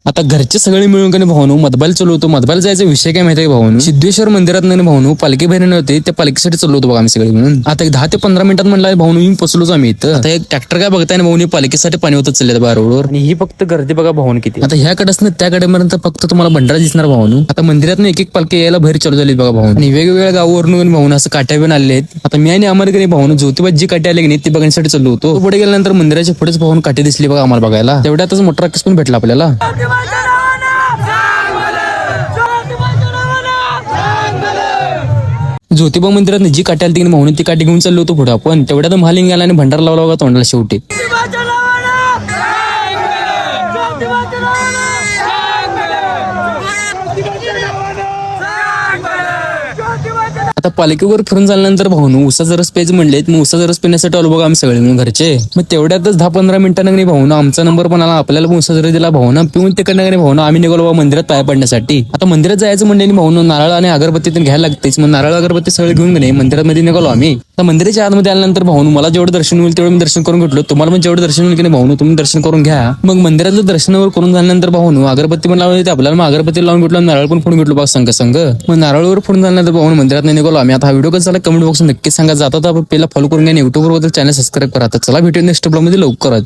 आता घरचे सगळे मिळून का भावनू मतबाल चालवतो. मतबाल जायचा विषय काय माहिती आहे भावनू, सिद्धेश्वर मंदिरात नाही भावनू पालखी बाहेर नव्हते, त्या पालखीसाठी चालवतो बघा आम्ही सगळे मिळून. आता 10 ते 15 मिनिटात म्हणलं भावनू येऊन पोचलोच आम्ही इथं. आता एक ट्रॅक्टर काय बघताय ना भावनी पालखीसाठी पाणी होतच चालले बघा रोडवर. आणि ही फक्त गर्दी बघा भावून किती. आता ह्या कडेच त्या कडेपर्यंत फक्त तुम्हाला भंडारा दिसणार भावनू. आता मंदिरात एक एक पालखी यायला बाहेर चालू झाली बघा भावनू. आणि वेगवेगळ्या गावावरून भावून असं काट्या पण आले आहेत. आता मी आणि आम्हाला काही भावनू ज्योतिबा जी काटे आले की नाही ती बघण्यासाठी चाललो होतो. पुढे गेल्यानंतर मंदिराच्या पुढेच भावून काटे दिसली बघा आम्हाला बघायला. तेवढ्यातच मोठा रक्कस पण भेटला आपल्याला. ज्योतिबा मंदिरात जी काठी आली म्हणून ती काठी घेऊन चाललो होतो पुढे आपण. तेवढ्यात महालिंग आला आणि भंडारा लावला बघा तोंडाला शेवटी. आता पालिकेवर फिरून झाल्यानंतर भावनू उसाचा रस प्यायचं म्हणले, मग उसाचा रस पिण्यासाठी आलो बघा आम्ही सगळे म्हणून घरचे. मग तेवढ्यातच 10-15 मिनिटांना नाही भावना आमचा नंबर पण आला. आपल्याला पण उसाचा रस दिला भावना पिऊन तिकडनं नाही भावना आम्ही निघालो बाबा मंदिरात पाया पडण्यासाठी. आता मंदिरात जायचं म्हणले भावना नारळ आणि अगरबत्ती घ्यायला लागतेच. मग नारळ अगरबत्ती सगळे घेऊन नाही मंदिरात मध्ये निघालो आम्ही. आता मंदिराच्या आतमध्ये आल्यानंतर भावनू मला जेवढं दर्शन होईल तेवढं मी दर्शन करून घेतलो. तुम्हाला पण जेवढं दर्शन होईल की नाही भावनू तुम्ही दर्शन करून घ्या. मग मंदिरातलं दर्शनावर करून झाल्यानंतर भावनू अगरबत्ती पण लावली आपल्याला. मग अगरबत्ती लावून घेतलो, नारळ पण फोडून घेतलो बघा संघ. मग नारळवर फोडून झाल्यानंतर भावनू मंदिरात नाही निघालो आम्ही. आता हा व्हिडिओ कसा कमेंट बॉक्स नक्की सांगा. जाता तर पहिला फॉलो करून घ्या, युट्यूबवर चॅनल सबस्क्राईब करा. चला भेटूया नेक्स्ट ब्लॉग मध्ये लवकरच.